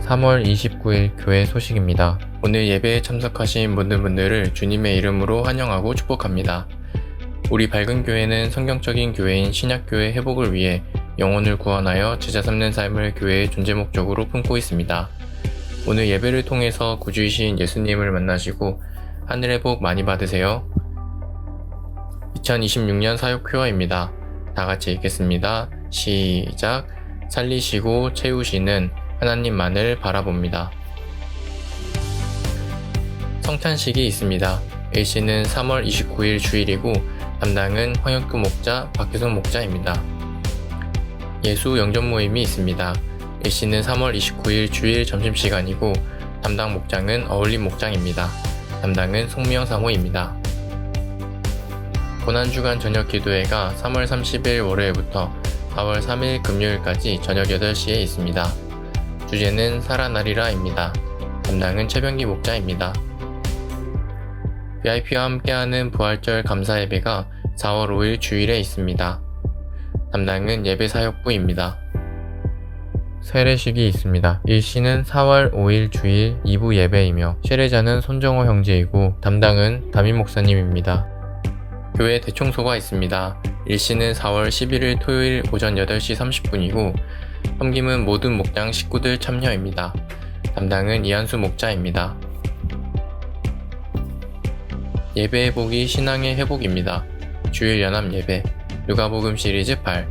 3월 29일 교회 소식입니다. 오늘 예배에 참석하신 모든 분들을 주님의 이름으로 환영하고 축복합니다. 우리 밝은 교회는 성경적인 교회인 신약교회 회복을 위해 영혼을 구원하여 제자 삼는 삶을 교회의 존재 목적으로 품고 있습니다. 오늘 예배를 통해서 구주이신 예수님을 만나시고 하늘의 복 많이 받으세요. 2026년 사역 휴어입니다. 다 같이 읽겠습니다. 시작. 살리시고 채우시는 하나님만을 바라봅니다. 성찬식이 있습니다. 일시는 3월 29일 주일이고 담당은 황혁규 목자, 박규성 목자입니다. 예수 영접 모임이 있습니다. 일시는 3월 29일 주일 점심시간이고 담당 목장은 어울림 목장입니다. 담당은 송미영 사모입니다. 고난주간 저녁 기도회가 3월 30일 월요일부터 4월 3일 금요일까지 저녁 8시에 있습니다. 주제는 살아나리라입니다. 담당은 최병기 목자입니다. VIP와 함께하는 부활절 감사 예배가 4월 5일 주일에 있습니다. 담당은 예배사역부입니다. 세례식이 있습니다. 일시는 4월 5일 주일 2부 예배이며 세례자는 손정호 형제이고 담당은 담임 목사님입니다. 교회 대청소가 있습니다. 일시는 4월 11일 토요일 오전 8시 30분이고 섬김은 모든 목장 식구들 참여입니다. 담당은 이한수 목자입니다. 예배의 복이 신앙의 회복입니다. 주일 연합 예배, 누가복음 시리즈 8,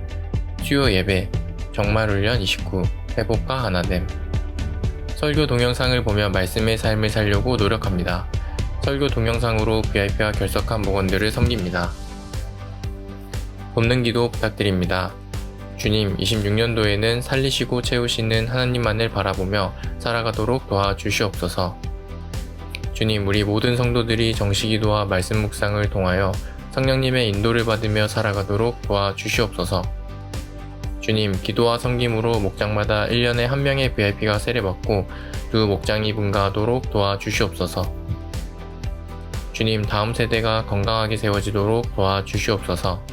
수요 예배, 정말훈련 29, 회복과 하나됨. 설교 동영상을 보며 말씀의 삶을 살려고 노력합니다. 설교 동영상으로 VIP와 결석한 목원들을 섬깁니다. 돕는 기도 부탁드립니다. 주님, 26년도에는 살리시고 채우시는 하나님만을 바라보며 살아가도록 도와주시옵소서. 주님, 우리 모든 성도들이 정시기도와 말씀 묵상을 통하여 성령님의 인도를 받으며 살아가도록 도와주시옵소서. 주님, 기도와 섬김으로 목장마다 1년에 한 명의 VIP가 세례받고 두 목장이 분가하도록 도와주시옵소서. 주님, 다음 세대가 건강하게 세워지도록 도와주시옵소서.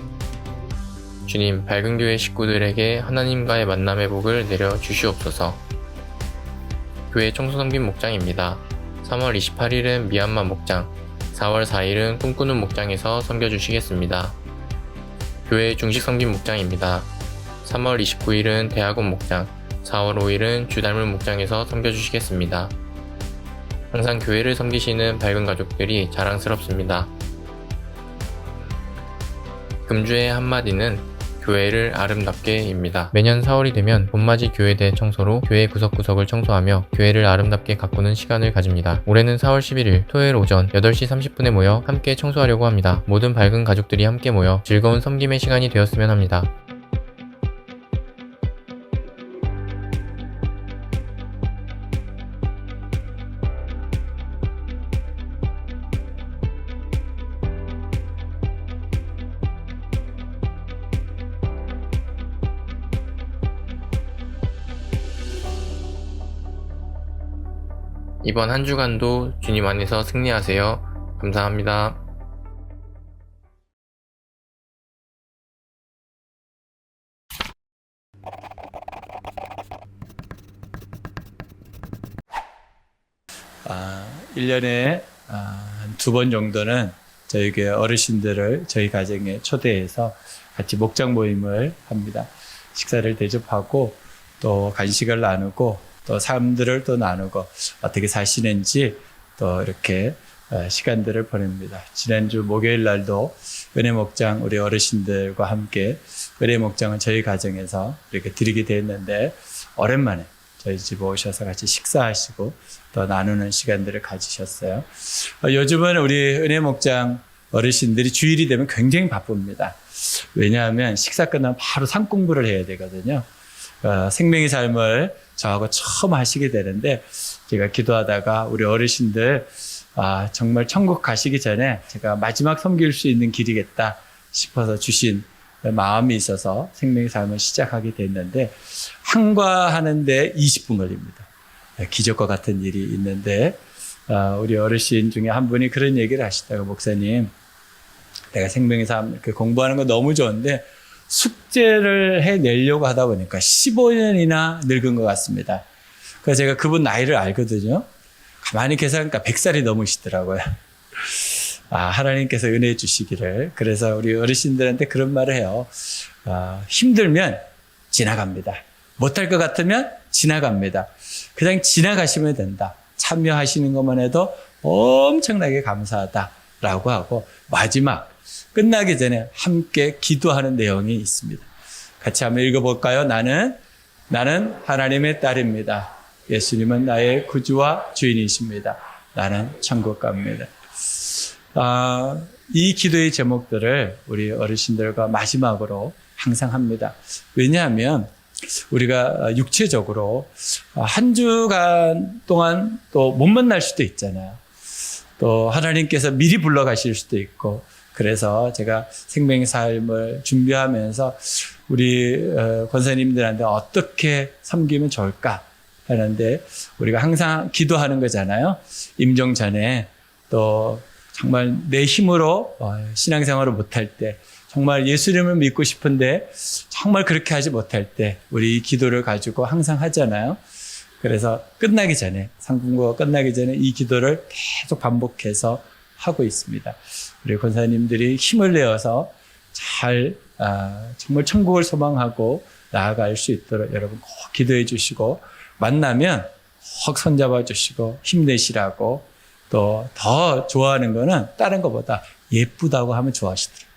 주님, 밝은 교회 식구들에게 하나님과의 만남의 복을 내려주시옵소서. 교회 청소섬김 목장입니다. 3월 28일은 미얀마 목장, 4월 4일은 꿈꾸는 목장에서 섬겨주시겠습니다. 교회 중식 섬김 목장입니다. 3월 29일은 대학원 목장, 4월 5일은 주닮은 목장에서 섬겨주시겠습니다. 항상 교회를 섬기시는 밝은 가족들이 자랑스럽습니다. 금주의 한마디는 교회를 아름답게입니다. 매년 4월이 되면 봄맞이 교회 대청소로 교회 구석구석을 청소하며 교회를 아름답게 가꾸는 시간을 가집니다. 올해는 4월 11일 토요일 오전 8시 30분에 모여 함께 청소하려고 합니다. 모든 밝은 가족들이 함께 모여 즐거운 섬김의 시간이 되었으면 합니다. 이번 한 주간도 주님 안에서 승리하세요. 감사합니다. 아, 1년에 한 2번 정도는 저희 교회 어르신들을 저희 가정에 초대해서 같이 목장 모임을 합니다. 식사를 대접하고 또 간식을 나누고 또 삶들을 또 나누고 어떻게 사시는지 또 이렇게 시간들을 보냅니다. 지난주 목요일 날도 은혜 목장 우리 어르신들과 함께 은혜 목장은 저희 가정에서 이렇게 드리게 됐는데 오랜만에 저희 집에 오셔서 같이 식사하시고 또 나누는 시간들을 가지셨어요. 요즘은 우리 은혜 목장 어르신들이 주일이 되면 굉장히 바쁩니다. 왜냐하면 식사 끝나면 바로 상 공부를 해야 되거든요. 생명의 삶을 저하고 처음 하시게 되는데 제가 기도하다가 우리 어르신들 정말 천국 가시기 전에 제가 마지막 섬길 수 있는 길이겠다 싶어서 주신 마음이 있어서 생명의 삶을 시작하게 됐는데 한과하는데 20분 걸립니다. 기적과 같은 일이 있는데 우리 어르신 중에 한 분이 그런 얘기를 하시다가 목사님 내가 생명의 삶 공부하는 거 너무 좋은데 숙제를 해내려고 하다 보니까 15년이나 늙은 것 같습니다. 그래서 제가 그분 나이를 알거든요. 가만히 계산하니까 100살이 넘으시더라고요. 하나님께서 은혜 주시기를. 그래서 우리 어르신들한테 그런 말을 해요. 힘들면 지나갑니다. 못할 것 같으면 지나갑니다. 그냥 지나가시면 된다. 참여하시는 것만 해도 엄청나게 감사하다라고 하고, 마지막 끝나기 전에 함께 기도하는 내용이 있습니다. 같이 한번 읽어볼까요? 나는 하나님의 딸입니다. 예수님은 나의 구주와 주인이십니다. 나는 천국 갑니다. 이 기도의 제목들을 우리 어르신들과 마지막으로 항상 합니다. 왜냐하면 우리가 육체적으로 한 주간 동안 또 못 만날 수도 있잖아요. 또 하나님께서 미리 불러가실 수도 있고, 그래서 제가 생명의 삶을 준비하면서 우리 권사님들한테 어떻게 섬기면 좋을까 하는데, 우리가 항상 기도하는 거잖아요. 임종 전에 또 정말 내 힘으로 신앙생활을 못할 때, 정말 예수님을 믿고 싶은데 정말 그렇게 하지 못할 때 우리 이 기도를 가지고 항상 하잖아요. 그래서 끝나기 전에, 상품고가 끝나기 전에 이 기도를 계속 반복해서 하고 있습니다. 우리 권사님들이 힘을 내어서 잘 정말 천국을 소망하고 나아갈 수 있도록 여러분 꼭 기도해 주시고, 만나면 꼭 손잡아 주시고 힘내시라고. 또 더 좋아하는 거는 다른 것보다 예쁘다고 하면 좋아하시더라고요.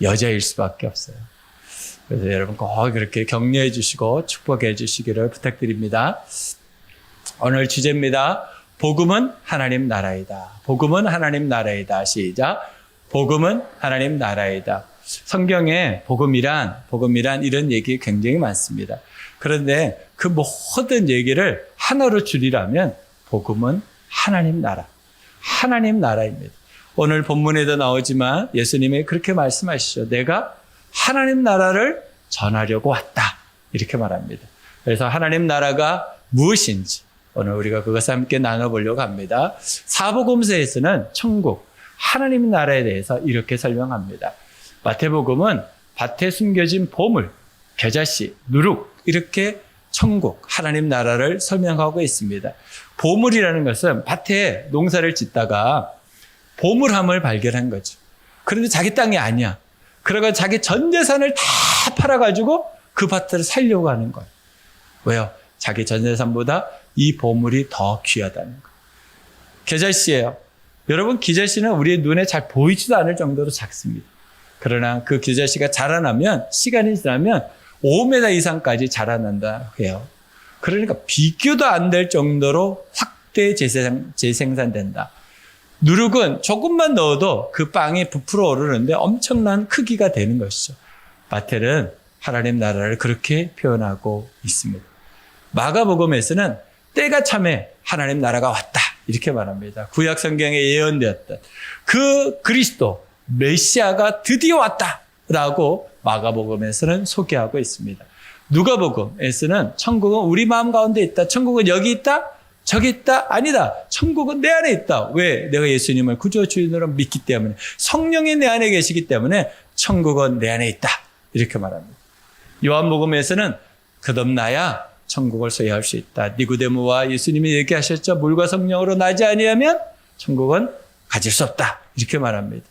여자일 수밖에 없어요. 그래서 여러분 꼭 그렇게 격려해 주시고 축복해 주시기를 부탁드립니다. 오늘 주제입니다. 복음은 하나님 나라이다. 복음은 하나님 나라이다. 시작. 복음은 하나님 나라이다. 성경에 복음이란 이런 얘기 굉장히 많습니다. 그런데 그 모든 얘기를 하나로 줄이라면 복음은 하나님 나라입니다. 오늘 본문에도 나오지만 예수님이 그렇게 말씀하시죠. 내가 하나님 나라를 전하려고 왔다. 이렇게 말합니다. 그래서 하나님 나라가 무엇인지 오늘 우리가 그것을 함께 나눠보려고 합니다. 사복음서에서는 천국, 하나님 나라에 대해서 이렇게 설명합니다. 마태복음은 밭에 숨겨진 보물, 겨자씨, 누룩, 이렇게 천국, 하나님 나라를 설명하고 있습니다. 보물이라는 것은 밭에 농사를 짓다가 보물함을 발견한 거죠. 그런데 자기 땅이 아니야. 그러가 자기 전 재산을 다 팔아가지고 그 밭을 살려고 하는 거예요. 왜요? 자기 전 재산보다 이 보물이 더 귀하다는 거예요. 겨자씨예요. 여러분, 겨자씨는 우리의 눈에 잘 보이지도 않을 정도로 작습니다. 그러나 그 겨자씨가 자라나면, 시간이 지나면 5m 이상까지 자라난다 해요. 그러니까 비교도 안 될 정도로 확대 재생산된다. 누룩은 조금만 넣어도 그 빵이 부풀어 오르는데 엄청난 크기가 되는 것이죠. 마태는 하나님 나라를 그렇게 표현하고 있습니다. 마가복음에서는 때가 참에 하나님 나라가 왔다. 이렇게 말합니다. 구약 성경에 예언되었던 그 그리스도, 메시아가 드디어 왔다. 라고 마가복음에서는 소개하고 있습니다. 누가복음에서는 천국은 우리 마음 가운데 있다. 천국은 여기 있다. 저기 있다. 아니다. 천국은 내 안에 있다. 왜? 내가 예수님을 구주 주인으로 믿기 때문에, 성령이 내 안에 계시기 때문에 천국은 내 안에 있다. 이렇게 말합니다. 요한복음에서는 거듭나야 천국을 소유할 수 있다. 니고데모와 예수님이 얘기하셨죠. 물과 성령으로 나지 아니하면 천국은 가질 수 없다. 이렇게 말합니다.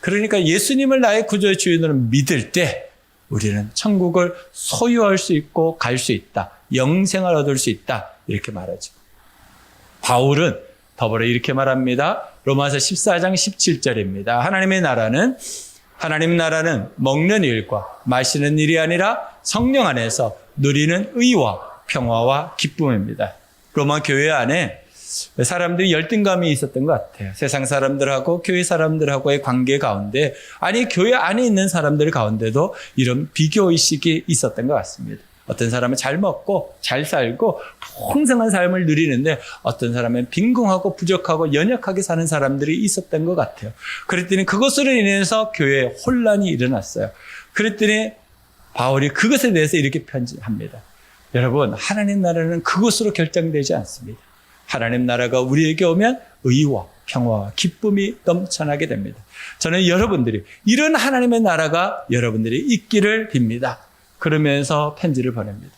그러니까 예수님을 나의 구주 주인으로 믿을 때 우리는 천국을 소유할 수 있고 갈 수 있다. 영생을 얻을 수 있다. 이렇게 말하죠. 바울은 더불어 이렇게 말합니다. 로마서 14장 17절입니다. 하나님 나라는 먹는 일과 마시는 일이 아니라 성령 안에서 누리는 의와 평화와 기쁨입니다. 로마 교회 안에 사람들이 열등감이 있었던 것 같아요. 세상 사람들하고 교회 사람들하고의 관계 가운데, 아니 교회 안에 있는 사람들 가운데도 이런 비교의식이 있었던 것 같습니다. 어떤 사람은 잘 먹고 잘 살고 풍성한 삶을 누리는데 어떤 사람은 빈궁하고 부족하고 연약하게 사는 사람들이 있었던 것 같아요. 그랬더니 그것으로 인해서 교회에 혼란이 일어났어요. 그랬더니 바울이 그것에 대해서 이렇게 편지합니다. 여러분, 하나님 나라는 그것으로 결정되지 않습니다. 하나님 나라가 우리에게 오면 의와 평화와 기쁨이 넘쳐나게 됩니다. 저는 여러분들이 이런 하나님의 나라가 여러분들이 있기를 빕니다. 그러면서 편지를 보냅니다.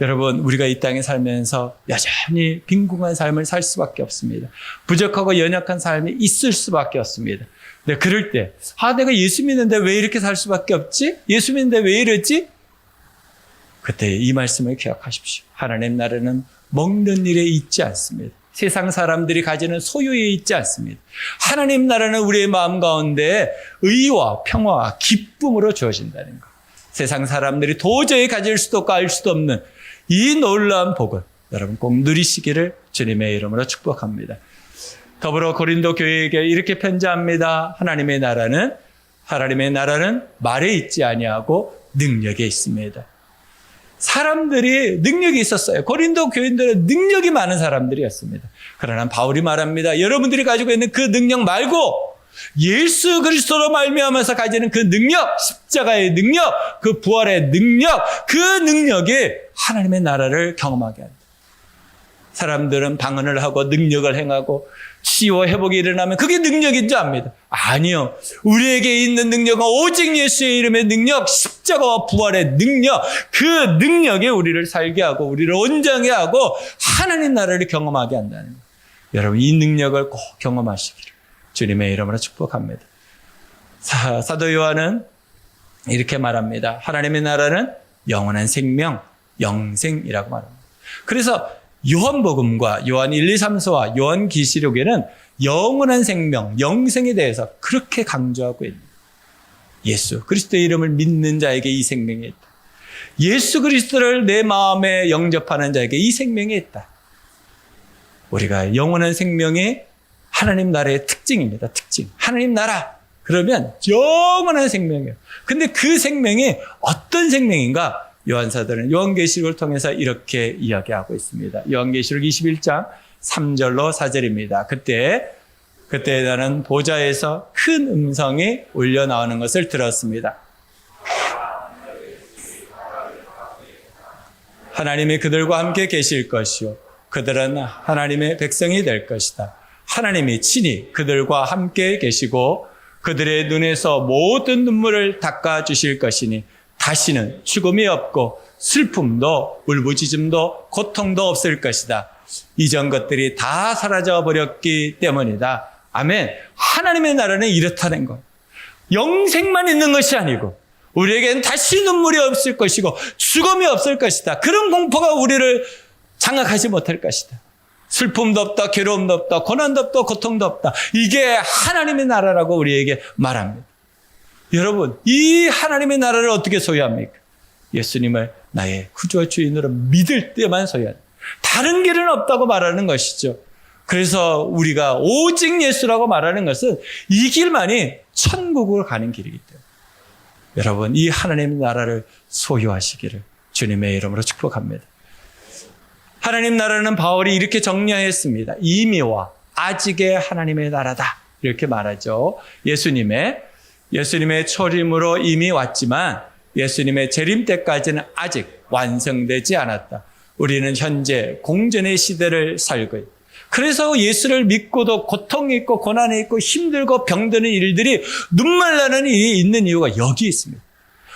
여러분, 우리가 이 땅에 살면서 여전히 빈궁한 삶을 살 수밖에 없습니다. 부족하고 연약한 삶이 있을 수밖에 없습니다. 근데 그럴 때, 내가 예수 믿는데 왜 이렇게 살 수밖에 없지? 예수 믿는데 왜 이러지? 그때 이 말씀을 기억하십시오. 하나님 나라는 먹는 일에 있지 않습니다. 세상 사람들이 가지는 소유에 있지 않습니다. 하나님 나라는 우리의 마음 가운데 의와 평화와 기쁨으로 주어진다는 것. 세상 사람들이 도저히 가질 수도 없고 알 수도 없는 이 놀라운 복을 여러분 꼭 누리시기를 주님의 이름으로 축복합니다. 더불어 고린도 교회에게 이렇게 편지합니다. 하나님의 나라는 말에 있지 아니하고 능력에 있습니다. 사람들이 능력이 있었어요. 고린도 교인들은 능력이 많은 사람들이었습니다. 그러나 바울이 말합니다. 여러분들이 가지고 있는 그 능력 말고 예수 그리스도로 말미암아서 가지는 그 능력, 십자가의 능력, 그 부활의 능력, 그 능력이 하나님의 나라를 경험하게 한다. 사람들은 방언을 하고 능력을 행하고 치유와 회복이 일어나면 그게 능력인 줄 압니다. 아니요. 우리에게 있는 능력은 오직 예수의 이름의 능력, 십자가와 부활의 능력, 그 능력이 우리를 살게 하고 우리를 온전하게 하고 하나님 나라를 경험하게 한다는 거예요. 여러분 이 능력을 꼭 경험하시기를 주님의 이름으로 축복합니다. 사도 요한은 이렇게 말합니다. 하나님의 나라는 영원한 생명, 영생이라고 말합니다. 그래서 요한복음과 요한 1, 2, 3서와 요한계시록에는 영원한 생명, 영생에 대해서 그렇게 강조하고 있습니다. 예수 그리스도의 이름을 믿는 자에게 이 생명이 있다. 예수 그리스도를 내 마음에 영접하는 자에게 이 생명이 있다. 우리가 영원한 생명이 하나님 나라의 특징입니다. 특징. 하나님 나라. 그러면 영원한 생명이에요. 근데 그 생명이 어떤 생명인가? 요한사도는 요한계시록을 통해서 이렇게 이야기하고 있습니다. 요한계시록 21장 3절로 4절입니다. 그때 나는 보좌에서 큰 음성이 울려 나오는 것을 들었습니다. 하나님이 그들과 함께 계실 것이요 그들은 하나님의 백성이 될 것이다. 하나님이 친히 그들과 함께 계시고 그들의 눈에서 모든 눈물을 닦아 주실 것이니 다시는 죽음이 없고 슬픔도 울부짖음도 고통도 없을 것이다. 이전 것들이 다 사라져 버렸기 때문이다. 아멘. 하나님의 나라는 이렇다는 것. 영생만 있는 것이 아니고 우리에겐 다시 눈물이 없을 것이고 죽음이 없을 것이다. 그런 공포가 우리를 장악하지 못할 것이다. 슬픔도 없다, 괴로움도 없다, 고난도 없다, 고통도 없다. 이게 하나님의 나라라고 우리에게 말합니다. 여러분, 이 하나님의 나라를 어떻게 소유합니까? 예수님을 나의 구주와 주인으로 믿을 때만 소유합니다. 다른 길은 없다고 말하는 것이죠. 그래서 우리가 오직 예수라고 말하는 것은 이 길만이 천국으로 가는 길이기 때문에 여러분, 이 하나님의 나라를 소유하시기를 주님의 이름으로 축복합니다. 하나님 나라는 바울이 이렇게 정리했습니다. 이미와 아직의 하나님의 나라다. 이렇게 말하죠. 예수님의 초림으로 이미 왔지만 예수님의 재림 때까지는 아직 완성되지 않았다. 우리는 현재 공전의 시대를 살고 있다. 그래서 예수를 믿고도 고통이 있고 고난이 있고 힘들고 병드는 일들이 눈물 나는 일이 있는 이유가 여기 있습니다.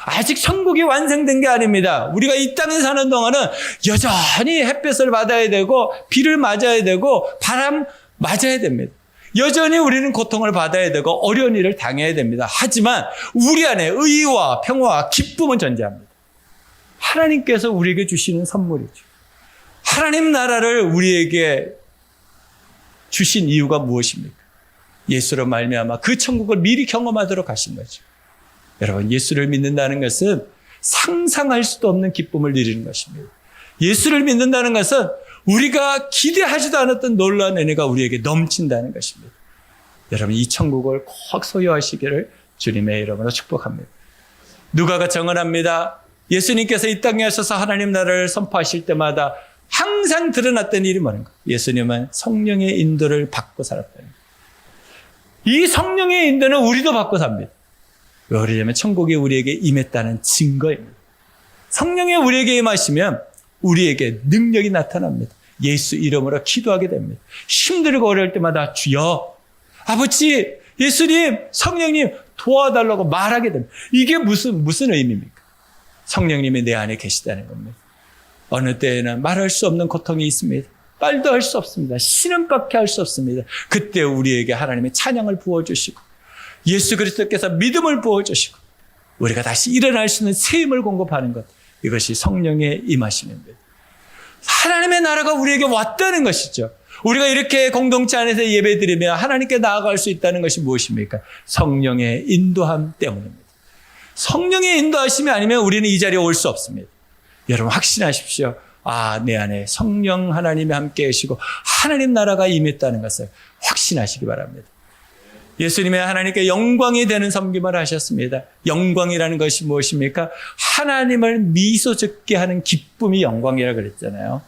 아직 천국이 완성된 게 아닙니다. 우리가 이 땅에 사는 동안은 여전히 햇볕을 받아야 되고 비를 맞아야 되고 바람 맞아야 됩니다. 여전히 우리는 고통을 받아야 되고 어려운 일을 당해야 됩니다. 하지만 우리 안에 의와 평화와 기쁨은 존재합니다. 하나님께서 우리에게 주시는 선물이죠. 하나님 나라를 우리에게 주신 이유가 무엇입니까? 예수로 말미암아 그 천국을 미리 경험하도록 하신 거죠. 여러분, 예수를 믿는다는 것은 상상할 수도 없는 기쁨을 누리는 것입니다. 예수를 믿는다는 것은 우리가 기대하지도 않았던 놀라운 은혜가 우리에게 넘친다는 것입니다. 여러분, 이 천국을 꼭 소유하시기를 주님의 이름으로 축복합니다. 누가가 증언합니다. 예수님께서 이 땅에 오셔서 하나님 나라를 선포하실 때마다 항상 드러났던 일이 뭐인가? 예수님은 성령의 인도를 받고 살았다는 거예요. 이 성령의 인도는 우리도 받고 삽니다. 왜 그러냐면 천국이 우리에게 임했다는 증거입니다. 성령이 우리에게 임하시면 우리에게 능력이 나타납니다. 예수 이름으로 기도하게 됩니다. 힘들고 어려울 때마다 주여, 아버지, 예수님, 성령님 도와달라고 말하게 됩니다. 이게 무슨 의미입니까? 성령님이 내 안에 계시다는 겁니다. 어느 때에는 말할 수 없는 고통이 있습니다. 말도 할 수 없습니다. 신음밖에 할 수 없습니다. 그때 우리에게 하나님의 찬양을 부어주시고 예수 그리스도께서 믿음을 부어주시고 우리가 다시 일어날 수 있는 새 힘을 공급하는 것, 이것이 성령의 임하심입니다. 하나님의 나라가 우리에게 왔다는 것이죠. 우리가 이렇게 공동체 안에서 예배드리며 하나님께 나아갈 수 있다는 것이 무엇입니까? 성령의 인도함 때문입니다. 성령의 인도하심이 아니면 우리는 이 자리에 올 수 없습니다. 여러분 확신하십시오. 내 안에 성령 하나님이 함께 계시고 하나님 나라가 임했다는 것을 확신하시기 바랍니다. 예수님의 하나님께 영광이 되는 섬김을 하셨습니다. 영광이라는 것이 무엇입니까? 하나님을 미소 짓게 하는 기쁨이 영광이라고 그랬잖아요.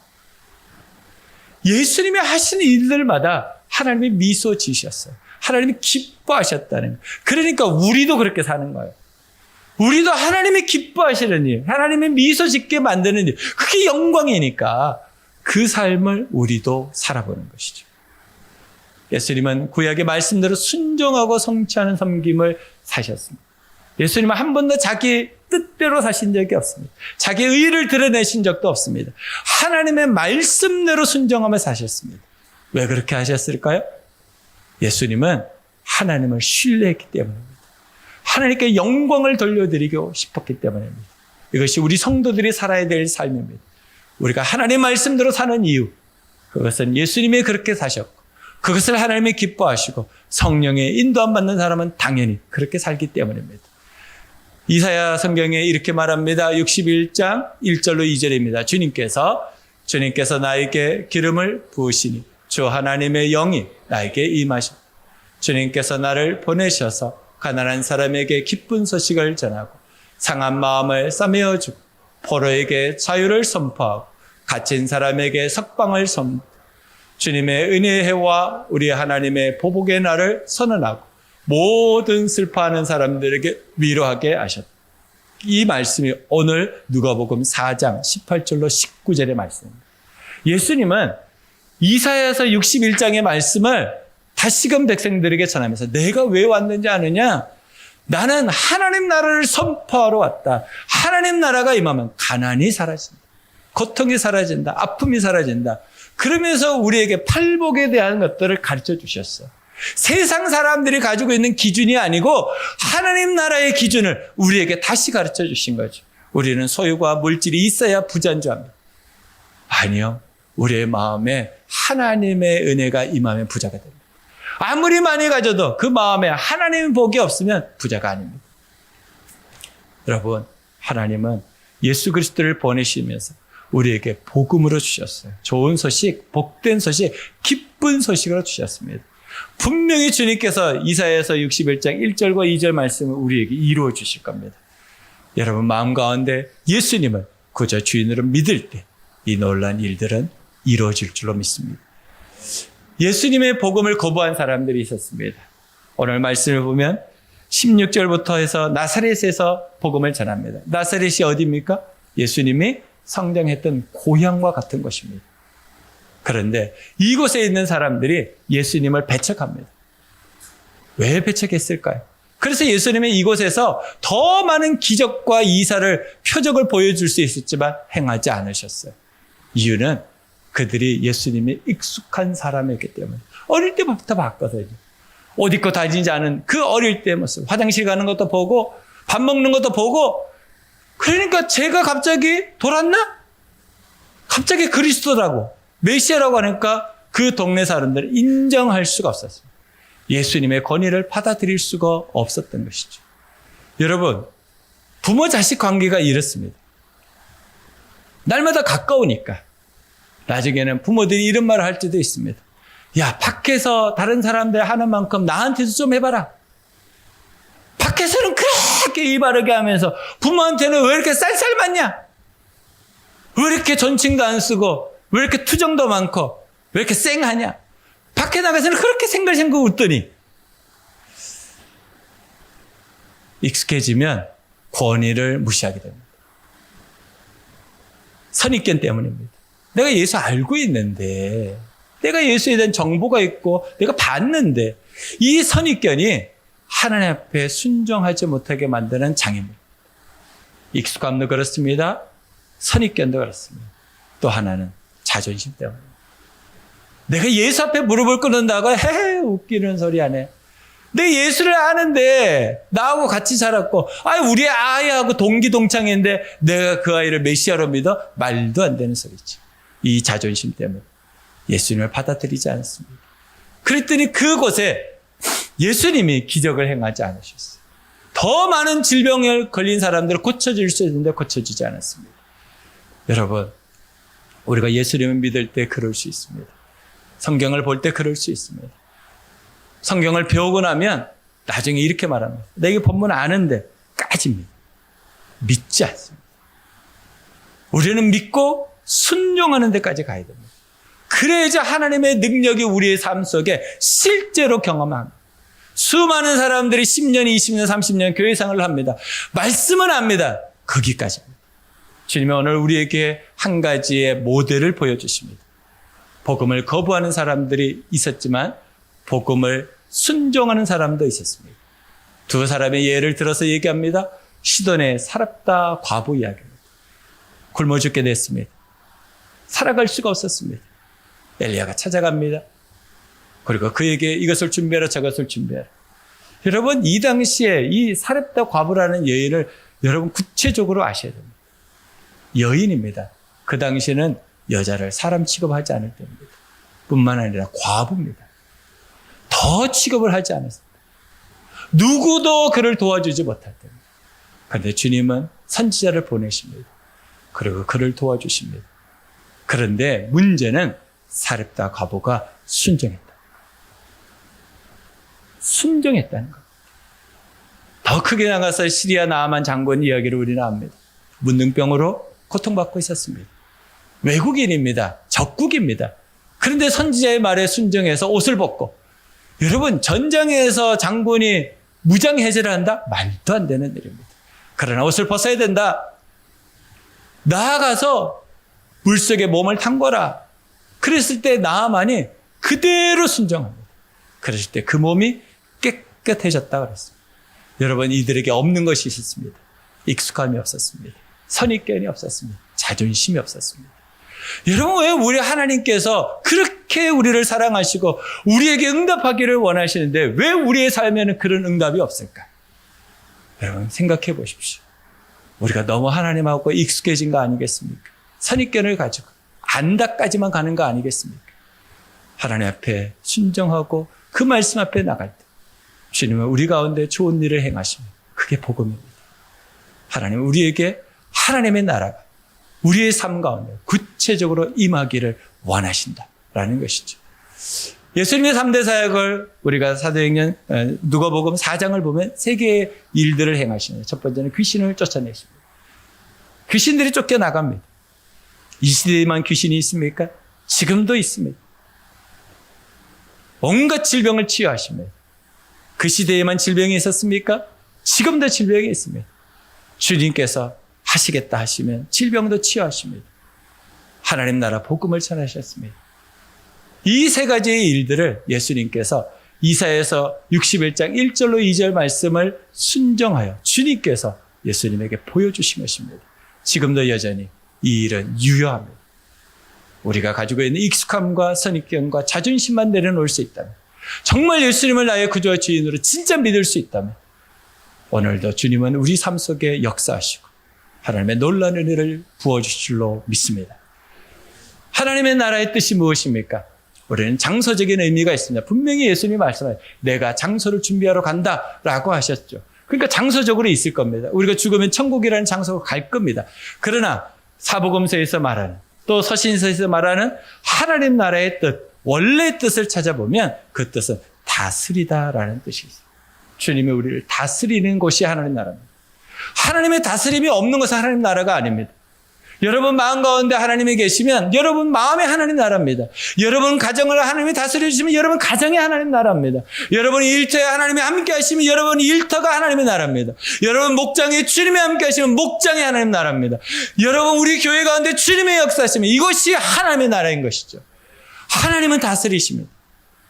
예수님이 하시는 일들마다 하나님이 미소 지으셨어요. 하나님이 기뻐하셨다는 거예요. 그러니까 우리도 그렇게 사는 거예요. 우리도 하나님이 기뻐하시는 일, 하나님이 미소 짓게 만드는 일, 그게 영광이니까 그 삶을 우리도 살아보는 것이죠. 예수님은 구약의 말씀대로 순종하고 성취하는 섬김을 사셨습니다. 예수님은 한 번도 자기 뜻대로 사신 적이 없습니다. 자기의 의를 드러내신 적도 없습니다. 하나님의 말씀대로 순종하며 사셨습니다. 왜 그렇게 하셨을까요? 예수님은 하나님을 신뢰했기 때문입니다. 하나님께 영광을 돌려드리고 싶었기 때문입니다. 이것이 우리 성도들이 살아야 될 삶입니다. 우리가 하나님의 말씀대로 사는 이유, 그것은 예수님이 그렇게 사셨고 그것을 하나님이 기뻐하시고 성령의 인도함 받는 사람은 당연히 그렇게 살기 때문입니다. 이사야 성경에 이렇게 말합니다. 61장 1절로 2절입니다. 주님께서 나에게 기름을 부으시니 주 하나님의 영이 나에게 임하시고 주님께서 나를 보내셔서 가난한 사람에게 기쁜 소식을 전하고 상한 마음을 싸매어주고 포로에게 자유를 선포하고 갇힌 사람에게 석방을 선포하고 주님의 은혜의 해와 우리 하나님의 보복의 날을 선언하고 모든 슬퍼하는 사람들에게 위로하게 하셨다. 이 말씀이 오늘 누가복음 4장 18절로 19절의 말씀입니다. 예수님은 이사야서 61장의 말씀을 다시금 백성들에게 전하면서 내가 왜 왔는지 아느냐? 나는 하나님 나라를 선포하러 왔다. 하나님 나라가 임하면 가난이 사라진다. 고통이 사라진다. 아픔이 사라진다. 그러면서 우리에게 팔복에 대한 것들을 가르쳐 주셨어요. 세상 사람들이 가지고 있는 기준이 아니고 하나님 나라의 기준을 우리에게 다시 가르쳐 주신 거죠. 우리는 소유가 물질이 있어야 부자인 줄 압니다. 아니요. 우리의 마음에 하나님의 은혜가 임하면 부자가 됩니다. 아무리 많이 가져도 그 마음에 하나님의 복이 없으면 부자가 아닙니다. 여러분, 하나님은 예수 그리스도를 보내시면서 우리에게 복음으로 주셨어요. 좋은 소식, 복된 소식, 기쁜 소식으로 주셨습니다. 분명히 주님께서 이사야서 61장 1절과 2절 말씀을 우리에게 이루어 주실 겁니다. 여러분 마음 가운데 예수님을 구주 주인으로 믿을 때 이 놀라운 일들은 이루어질 줄로 믿습니다. 예수님의 복음을 거부한 사람들이 있었습니다. 오늘 말씀을 보면 16절부터 해서 나사렛에서 복음을 전합니다. 나사렛이 어디입니까? 예수님이 성장했던 고향과 같은 곳입니다. 그런데 이곳에 있는 사람들이 예수님을 배척합니다. 왜 배척했을까요? 그래서 예수님은 이곳에서 더 많은 기적과 이사를 표적을 보여줄 수 있었지만 행하지 않으셨어요. 이유는 그들이 예수님의 익숙한 사람이었기 때문에 어릴 때부터 봤거든요. 옷 입고 다니지 않은 그 어릴 때 모습, 화장실 가는 것도 보고 밥 먹는 것도 보고 그러니까 제가 갑자기 돌았나? 갑자기 그리스도라고 메시아라고 하니까 그 동네 사람들은 인정할 수가 없었어요. 예수님의 권위를 받아들일 수가 없었던 것이죠. 여러분, 부모 자식 관계가 이렇습니다. 날마다 가까우니까 나중에는 부모들이 이런 말을 할 때도 있습니다. 야, 밖에서 다른 사람들 하는 만큼 나한테도 좀 해봐라. 밖에서는 그렇게 이 바르게 하면서 부모한테는 왜 이렇게 쌀쌀맞냐? 왜 이렇게 존칭도 안 쓰고 왜 이렇게 투정도 많고 왜 이렇게 쌩하냐? 밖에 나가서는 그렇게 생글생글 웃더니 익숙해지면 권위를 무시하게 됩니다. 선입견 때문입니다. 내가 예수 알고 있는데 내가 예수에 대한 정보가 있고 내가 봤는데 이 선입견이 하나님 앞에 순종하지 못하게 만드는 장애입니다. 익숙함도 그렇습니다. 선입견도 그렇습니다. 또 하나는 자존심 때문에. 내가 예수 앞에 무릎을 꿇는다고 헤헤 웃기는 소리 안 해. 내 예수를 아는데 나하고 같이 자랐고 우리 아이하고 동기동창인데 내가 그 아이를 메시아로 믿어? 말도 안 되는 소리지. 이 자존심 때문에 예수님을 받아들이지 않습니다. 그랬더니 그곳에 예수님이 기적을 행하지 않으셨어요. 더 많은 질병에 걸린 사람들을 고쳐줄 수 있는데 고쳐주지 않았습니다. 여러분, 우리가 예수님을 믿을 때 그럴 수 있습니다. 성경을 볼 때 그럴 수 있습니다. 성경을 배우고 나면 나중에 이렇게 말합니다. 내가 본문 아는데 까집니다. 믿지 않습니다. 우리는 믿고 순종하는 데까지 가야 됩니다. 그래야지 하나님의 능력이 우리의 삶 속에 실제로 경험합니다. 수많은 사람들이 10년, 20년, 30년 교회 생활을 합니다. 말씀은 압니다. 거기까지입니다. 주님은 오늘 우리에게 한 가지의 모델을 보여주십니다. 복음을 거부하는 사람들이 있었지만 복음을 순종하는 사람도 있었습니다. 두 사람의 예를 들어서 얘기합니다. 시돈의 사렙다 과부 이야기입니다. 굶어 죽게 됐습니다. 살아갈 수가 없었습니다. 엘리야가 찾아갑니다. 그리고 그에게 이것을 준비하라 저것을 준비하라. 여러분, 이 당시에 이 사렙다 과부라는 여인을 여러분 구체적으로 아셔야 됩니다. 여인입니다. 그 당시에는 여자를 사람 취급하지 않을 때입니다. 뿐만 아니라 과부입니다. 더 취급을 하지 않았습니다. 누구도 그를 도와주지 못할 때입니다. 그런데 주님은 선지자를 보내십니다. 그리고 그를 도와주십니다. 그런데 문제는 사렙다 과부가 순종했다. 순종했다는 것. 더 크게 나가서 시리아 나아만 장군 이야기를 우리는 압니다. 문둥병으로 고통받고 있었습니다. 외국인입니다. 적국입니다. 그런데 선지자의 말에 순종해서 옷을 벗고, 여러분, 전장에서 장군이 무장 해제를 한다? 말도 안 되는 일입니다. 그러나 옷을 벗어야 된다. 나아가서 물속에 몸을 담궈라. 그랬을 때 나아만이 그대로 순종합니다. 그랬을 때 그 몸이 깨끗해졌다 그랬습니다. 여러분, 이들에게 없는 것이 있었습니다. 익숙함이 없었습니다. 선입견이 없었습니다. 자존심이 없었습니다. 여러분, 왜 우리 하나님께서 그렇게 우리를 사랑하시고 우리에게 응답하기를 원하시는데 왜 우리의 삶에는 그런 응답이 없을까? 여러분, 생각해 보십시오. 우리가 너무 하나님하고 익숙해진 거 아니겠습니까? 선입견을 가지고 안다까지만 가는 거 아니겠습니까? 하나님 앞에 순종하고 그 말씀 앞에 나갈 때 주님은 우리 가운데 좋은 일을 행하십니다. 그게 복음입니다. 하나님은 우리에게 하나님의 나라가 우리의 삶 가운데 구체적으로 임하기를 원하신다라는 것이죠. 예수님의 3대 사역을 우리가 사도행전 누가복음 4장을 보면 세 개의 일들을 행하시네요. 첫 번째는 귀신을 쫓아내십니다. 귀신들이 쫓겨나갑니다. 이 시대에만 귀신이 있습니까? 지금도 있습니다. 온갖 질병을 치유하십니다. 그 시대에만 질병이 있었습니까? 지금도 질병이 있습니다. 주님께서 하시겠다 하시면 질병도 치유하십니다. 하나님 나라 복음을 전하셨습니다. 이 세 가지의 일들을 예수님께서 이사야서 61장 1절로 2절 말씀을 순종하여 주님께서 예수님에게 보여주신 것입니다. 지금도 여전히 이 일은 유효합니다. 우리가 가지고 있는 익숙함과 선입견과 자존심만 내려놓을 수 있다면, 정말 예수님을 나의 구주와 주인으로 진짜 믿을 수 있다면 오늘도 주님은 우리 삶 속에 역사하시고 하나님의 놀라운 은혜를 부어주실 줄로 믿습니다. 하나님의 나라의 뜻이 무엇입니까? 우리는 장소적인 의미가 있습니다. 분명히 예수님이 말씀하셨어요. 내가 장소를 준비하러 간다라고 하셨죠. 그러니까 장소적으로 있을 겁니다. 우리가 죽으면 천국이라는 장소로 갈 겁니다. 그러나 사복음서에서 말하는, 또 서신서에서 말하는 하나님 나라의 뜻, 원래의 뜻을 찾아보면 그 뜻은 다스리다라는 뜻이 있어요. 주님이 우리를 다스리는 곳이 하나님 나라입니다. 하나님의 다스림이 없는 것은 하나님 나라가 아닙니다. 여러분 마음 가운데 하나님이 계시면 여러분 마음의 하나님 나라입니다. 여러분 가정을 하나님이 다스려 주시면 여러분 가정의 하나님 나라입니다. 여러분 일터에 하나님이 함께 하시면 여러분 일터가 하나님의 나라입니다. 여러분 목장에 주님이 함께 하시면 목장의 하나님 나라입니다. 여러분 우리 교회 가운데 주님의 역사하시면 이것이 하나님의 나라인 것이죠. 하나님은 다스리십니다.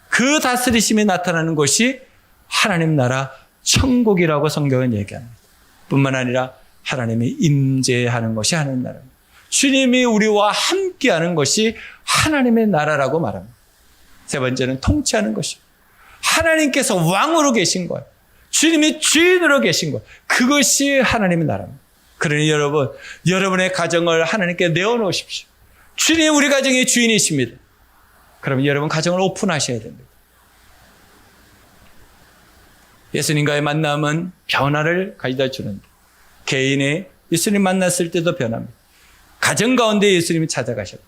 그 다스리심이 나타나는 것이 하나님 나라 천국이라고 성경은 얘기합니다. 뿐만 아니라 하나님이 임재하는 것이 하나님 나라입니다. 주님이 우리와 함께하는 것이 하나님의 나라라고 말합니다. 세 번째는 통치하는 것이고 하나님께서 왕으로 계신 거예요. 주님이 주인으로 계신 거예요. 그것이 하나님의 나라입니다. 그러니 여러분, 여러분의 가정을 하나님께 내어놓으십시오. 주님이 우리 가정의 주인이십니다. 그러면 여러분 가정을 오픈하셔야 됩니다. 예수님과의 만남은 변화를 가져다 주는데 개인이 예수님 만났을 때도 변합니다. 가정 가운데 예수님이 찾아가셨고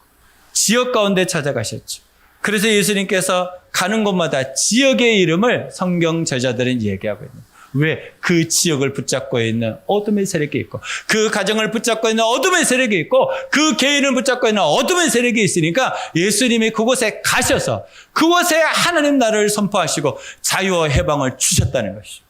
지역 가운데 찾아가셨죠. 그래서 예수님께서 가는 곳마다 지역의 이름을 성경 저자들은 얘기하고 있는 거예요. 왜? 그 지역을 붙잡고 있는 어둠의 세력이 있고 그 가정을 붙잡고 있는 어둠의 세력이 있고 그 개인을 붙잡고 있는 어둠의 세력이 있으니까 예수님이 그곳에 가셔서 그곳에 하나님 나라를 선포하시고 자유와 해방을 주셨다는 것이죠.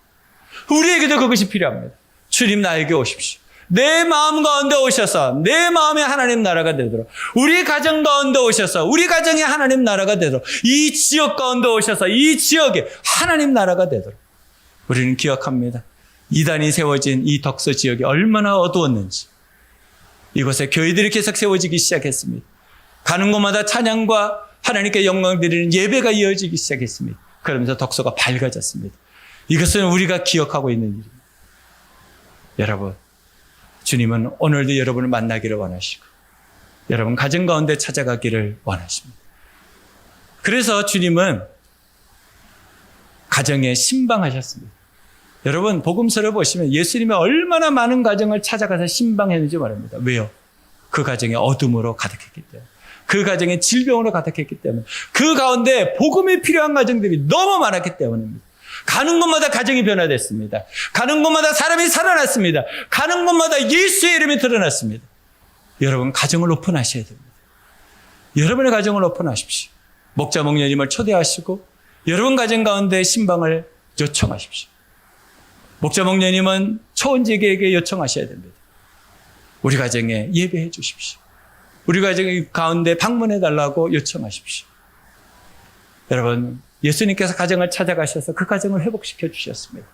우리에게도 그것이 필요합니다. 주님 나에게 오십시오. 내 마음 가운데 오셔서 내 마음에 하나님 나라가 되도록 우리 가정 가운데 오셔서 우리 가정에 하나님 나라가 되도록 이 지역 가운데 오셔서 이 지역에 하나님 나라가 되도록 우리는 기억합니다. 이단이 세워진 이 덕소 지역이 얼마나 어두웠는지 이곳에 교회들이 계속 세워지기 시작했습니다. 가는 곳마다 찬양과 하나님께 영광 드리는 예배가 이어지기 시작했습니다. 그러면서 덕소가 밝아졌습니다. 이것은 우리가 기억하고 있는 일입니다. 여러분, 주님은 오늘도 여러분을 만나기를 원하시고 여러분 가정 가운데 찾아가기를 원하십니다. 그래서 주님은 가정에 신방하셨습니다. 여러분 복음서를 보시면 예수님이 얼마나 많은 가정을 찾아가서 신방했는지 말합니다. 왜요? 그 가정이 어둠으로 가득했기 때문에 그 가정이 질병으로 가득했기 때문에 그 가운데 복음이 필요한 가정들이 너무 많았기 때문입니다. 가는 곳마다 가정이 변화됐습니다. 가는 곳마다 사람이 살아났습니다. 가는 곳마다 예수의 이름이 드러났습니다. 여러분 가정을 오픈하셔야 됩니다. 여러분의 가정을 오픈하십시오. 목자 목녀님을 초대하시고 여러분 가정 가운데 신방을 요청하십시오. 목자 목녀님은 초원지기에게 요청하셔야 됩니다. 우리 가정에 예배해 주십시오. 우리 가정 가운데 방문해 달라고 요청하십시오. 여러분 예수님께서 가정을 찾아가셔서 그 가정을 회복시켜 주셨습니다.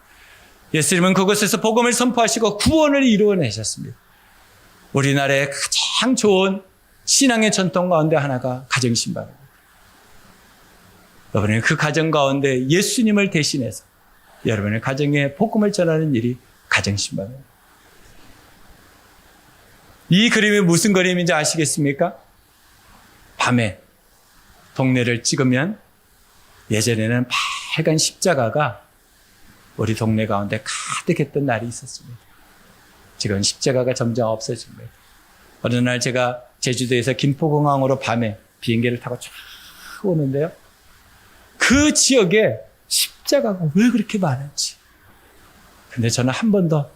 예수님은 그곳에서 복음을 선포하시고 구원을 이루어내셨습니다. 우리나라의 가장 좋은 신앙의 전통 가운데 하나가 가정신방입니다. 여러분은 그 가정 가운데 예수님을 대신해서 여러분의 가정에 복음을 전하는 일이 가정신방입니다. 이 그림이 무슨 그림인지 아시겠습니까? 밤에 동네를 찍으면 예전에는 빨간 십자가가 우리 동네 가운데 가득했던 날이 있었습니다. 지금 십자가가 점점 없어집니다. 어느 날 제가 제주도에서 김포공항으로 밤에 비행기를 타고 쫙 오는데요. 그 지역에 십자가가 왜 그렇게 많은지. 근데 저는 한 번 더,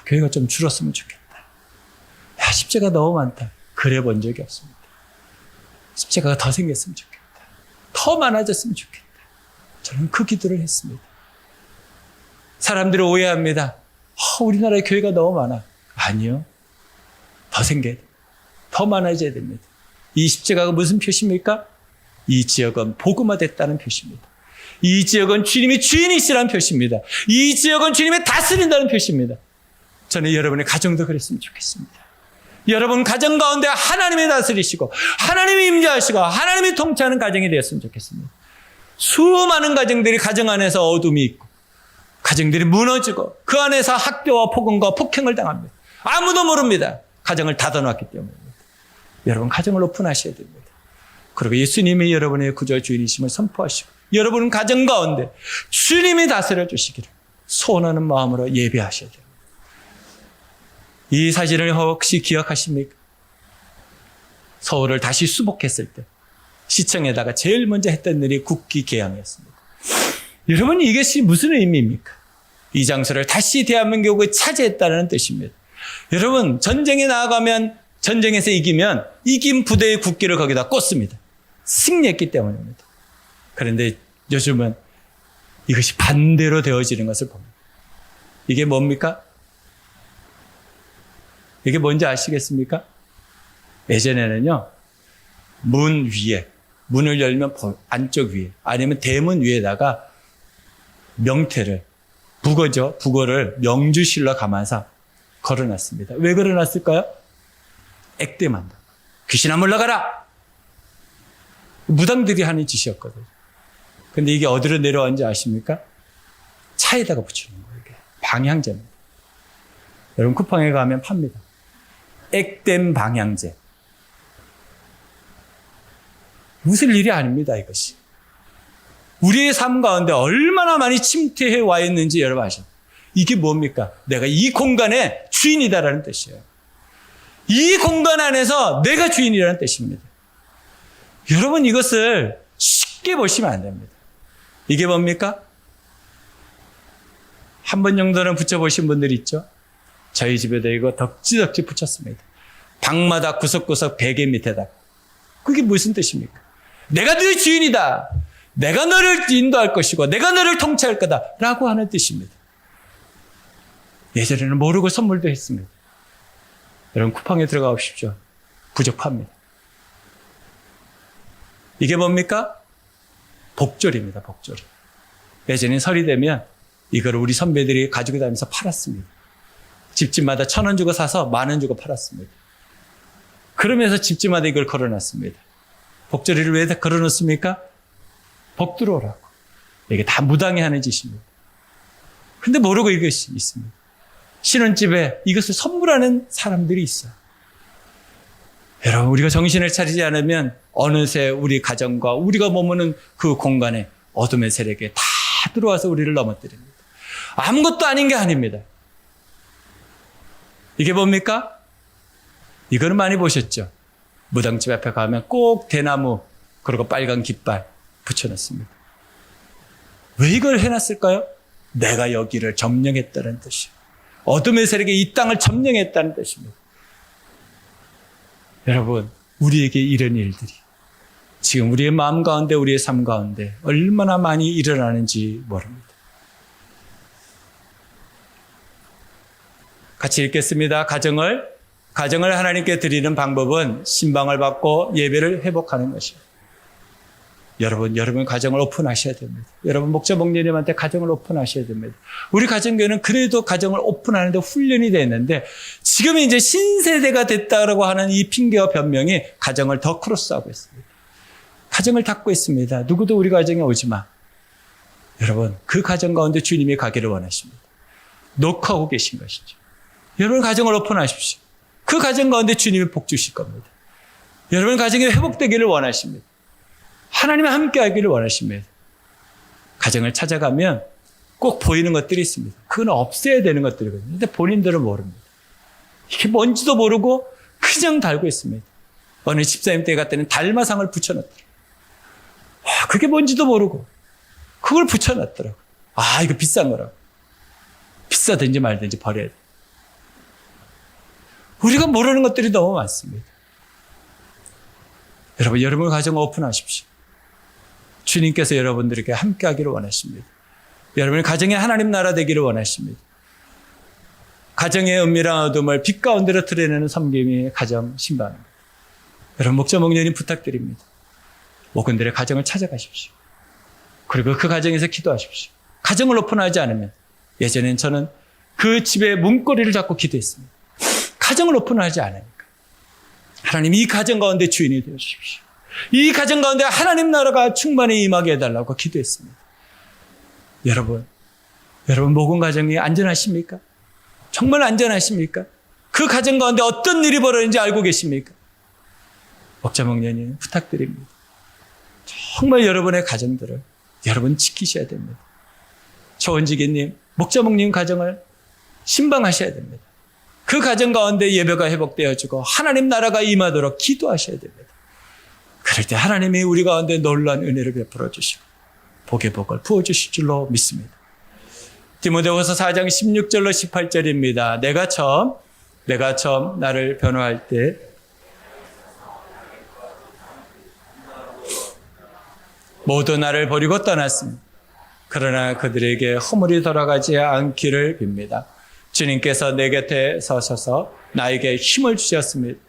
교회가 좀 줄었으면 좋겠다. 십자가 너무 많다. 그래 본 적이 없습니다. 십자가가 더 생겼으면 좋겠다. 더 많아졌으면 좋겠다. 저는 그 기도를 했습니다. 사람들이 오해합니다. 우리나라에 교회가 너무 많아. 아니요. 더 생겨야 됩니다. 더 많아져야 됩니다. 이 십자가가 무슨 표시입니까? 이 지역은 복음화됐다는 표시입니다. 이 지역은 주님이 주인이시라는 표시입니다. 이 지역은 주님이 다스린다는 표시입니다. 저는 여러분의 가정도 그랬으면 좋겠습니다. 여러분 가정 가운데 하나님이 다스리시고 하나님이 임재하시고 하나님이 통치하는 가정이 되었으면 좋겠습니다. 수많은 가정들이 가정 안에서 어둠이 있고 가정들이 무너지고 그 안에서 학대와 폭언과 폭행을 당합니다. 아무도 모릅니다. 가정을 닫아놨기 때문입니다. 여러분 가정을 오픈하셔야 됩니다. 그리고 예수님이 여러분의 구조 주인이심을 선포하시고 여러분 가정 가운데 주님이 다스려 주시기를 소원하는 마음으로 예배하셔야 됩니다. 이 사진을 혹시 기억하십니까? 서울을 다시 수복했을 때 시청에다가 제일 먼저 했던 일이 국기 개항이었습니다. 여러분 이것이 무슨 의미입니까? 이 장소를 다시 대한민국에 차지했다는 뜻입니다. 여러분 전쟁에 나아가면 전쟁에서 이기면 이긴 부대의 국기를 거기다 꽂습니다. 승리했기 때문입니다. 그런데 요즘은 이것이 반대로 되어지는 것을 봅니다. 이게 뭡니까? 이게 뭔지 아시겠습니까? 예전에는요, 문 위에, 문을 열면 안쪽 위에, 아니면 대문 위에다가 명태를, 북어를 명주실로 감아서 걸어놨습니다. 왜 걸어놨을까요? 액땜한다. 귀신아 물러가라. 무당들이 하는 짓이었거든요. 근데 이게 어디로 내려왔는지 아십니까? 차에다가 붙이는 거예요. 이게 방향제입니다. 여러분 쿠팡에 가면 팝니다. 액땜 방향제. 웃을 일이 아닙니다, 이것이. 우리의 삶 가운데 얼마나 많이 침투해 와 있는지 여러분 아시죠? 이게 뭡니까? 내가 이 공간의 주인이다라는 뜻이에요. 이 공간 안에서 내가 주인이라는 뜻입니다. 여러분 이것을 쉽게 보시면 안 됩니다. 이게 뭡니까? 한 번 정도는 붙여보신 분들이 있죠? 저희 집에도 이거 덕지덕지 붙였습니다. 방마다 구석구석 베개 밑에다가. 그게 무슨 뜻입니까? 내가 네 주인이다. 내가 너를 인도할 것이고 내가 너를 통치할 거다 라고 하는 뜻입니다. 예전에는 모르고 선물도 했습니다. 여러분 쿠팡에 들어가 보십시오. 부족합니다. 이게 뭡니까? 복졸입니다. 복졸. 예전에 설이 되면 이걸 우리 선배들이 가지고 다니면서 팔았습니다. 집집마다 1,000원 주고 사서 10,000원 주고 팔았습니다. 그러면서 집집마다 이걸 걸어놨습니다. 복조리를 왜 걸어놓습니까? 복 들어오라고. 이게 다 무당이 하는 짓입니다. 근데 모르고 이것이 있습니다. 신혼집에 이것을 선물하는 사람들이 있어요. 여러분 우리가 정신을 차리지 않으면 어느새 우리 가정과 우리가 머무는 그 공간에 어둠의 세력에 다 들어와서 우리를 넘어뜨립니다. 아무것도 아닌 게 아닙니다. 이게 뭡니까? 이거는 많이 보셨죠? 무당집 앞에 가면 꼭 대나무 그리고 빨간 깃발 붙여놨습니다. 왜 이걸 해놨을까요? 내가 여기를 점령했다는 뜻이에요. 어둠의 세력이 이 땅을 점령했다는 뜻입니다. 여러분 우리에게 이런 일들이 지금 우리의 마음 가운데 우리의 삶 가운데 얼마나 많이 일어나는지 모릅니다. 같이 읽겠습니다. 가정을 하나님께 드리는 방법은 신방을 받고 예배를 회복하는 것이에요. 여러분 가정을 오픈하셔야 됩니다. 여러분 목자 목녀님한테 가정을 오픈하셔야 됩니다. 우리 가정교회는 그래도 가정을 오픈하는데 훈련이 되어 있는데 지금 이제 신세대가 됐다고 하는 이 핑계와 변명이 가정을 더 크로스하고 있습니다. 가정을 닫고 있습니다. 누구도 우리 가정에 오지 마. 여러분 그 가정 가운데 주님이 가기를 원하십니다. 녹화하고 계신 것이죠. 여러분 가정을 오픈하십시오. 그 가정 가운데 주님이 복 주실 겁니다. 여러분 가정이 회복되기를 원하십니다. 하나님과 함께 하기를 원하십니다. 가정을 찾아가면 꼭 보이는 것들이 있습니다. 그건 없애야 되는 것들이거든요. 근데 본인들은 모릅니다. 이게 뭔지도 모르고 그냥 달고 있습니다. 어느 집사님 때 갔더니 달마상을 붙여놨더라고요. 그게 뭔지도 모르고 그걸 붙여놨더라고요. 이거 비싼 거라고. 비싸든지 말든지 버려야 돼. 우리가 모르는 것들이 너무 많습니다. 여러분 가정 오픈하십시오. 주님께서 여러분들에게 함께 하기를 원하십니다. 여러분의 가정이 하나님 나라 되기를 원하십니다. 가정의 은밀한 어둠을 빛 가운데로 드러내는 섬김이 가정 신방입니다. 여러분 목자 목녀님 부탁드립니다. 목원들의 가정을 찾아가십시오. 그리고 그 가정에서 기도하십시오. 가정을 오픈하지 않으면 예전엔 저는 그 집의 문고리를 잡고 기도했습니다. 가정을 오픈하지 않으니까 하나님 이 가정 가운데 주인이 되어 주십시오. 이 가정 가운데 하나님 나라가 충만히 임하게 해달라고 기도했습니다. 여러분 모든 가정이 안전하십니까? 정말 안전하십니까? 그 가정 가운데 어떤 일이 벌어지는지 알고 계십니까? 목자 목녀님 부탁드립니다. 정말 여러분의 가정들을 여러분 지키셔야 됩니다. 초원지기님, 목자 목님 가정을 신방하셔야 됩니다. 그 가정 가운데 예배가 회복되어지고 하나님 나라가 임하도록 기도하셔야 됩니다. 그럴 때 하나님이 우리 가운데 놀라운 은혜를 베풀어 주시고 복의 복을 부어주실 줄로 믿습니다. 디모데후서 4장 16절로 18절입니다. 내가 처음 나를 변호할 때 모두 나를 버리고 떠났습니다. 그러나 그들에게 허물이 돌아가지 않기를 빕니다. 주님께서 내 곁에 서셔서 나에게 힘을 주셨습니다.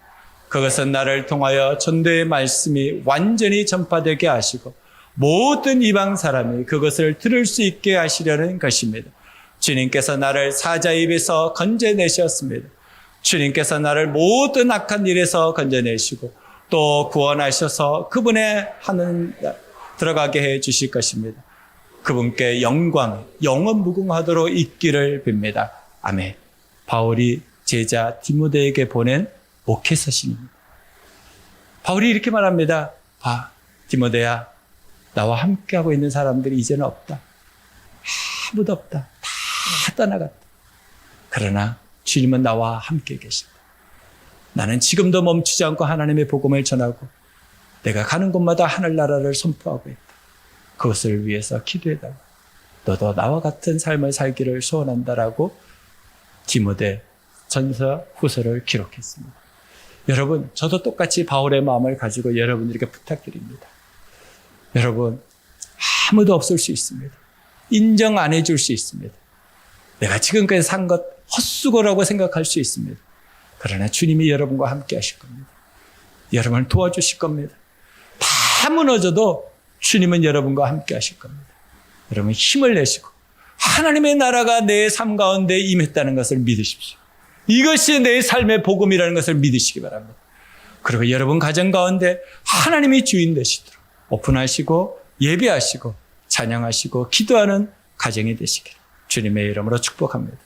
그것은 나를 통하여 전도의 말씀이 완전히 전파되게 하시고 모든 이방 사람이 그것을 들을 수 있게 하시려는 것입니다. 주님께서 나를 사자 입에서 건져내셨습니다. 주님께서 나를 모든 악한 일에서 건져내시고 또 구원하셔서 그분의 하늘 들어가게 해 주실 것입니다. 그분께 영광, 영원 무궁하도록 있기를 빕니다. 아멘. 바울이 제자 디모데에게 보낸 목회서신입니다. 바울이 이렇게 말합니다. 디모데야, 나와 함께하고 있는 사람들이 이제는 없다. 아무도 없다. 다 떠나갔다. 그러나 주님은 나와 함께 계신다. 나는 지금도 멈추지 않고 하나님의 복음을 전하고 내가 가는 곳마다 하늘나라를 선포하고 있다. 그것을 위해서 기도해달라. 너도 나와 같은 삶을 살기를 소원한다라고 디모데 전서 후서를 기록했습니다. 여러분, 저도 똑같이 바울의 마음을 가지고 여러분들에게 부탁드립니다. 여러분, 아무도 없을 수 있습니다. 인정 안 해줄 수 있습니다. 내가 지금까지 산 것 헛수고라고 생각할 수 있습니다. 그러나 주님이 여러분과 함께 하실 겁니다. 여러분을 도와주실 겁니다. 다 무너져도 주님은 여러분과 함께 하실 겁니다. 여러분 힘을 내시고 하나님의 나라가 내 삶 가운데 임했다는 것을 믿으십시오. 이것이 내 삶의 복음이라는 것을 믿으시기 바랍니다. 그리고 여러분 가정 가운데 하나님이 주인 되시도록 오픈하시고 예배하시고 찬양하시고 기도하는 가정이 되시기를 주님의 이름으로 축복합니다.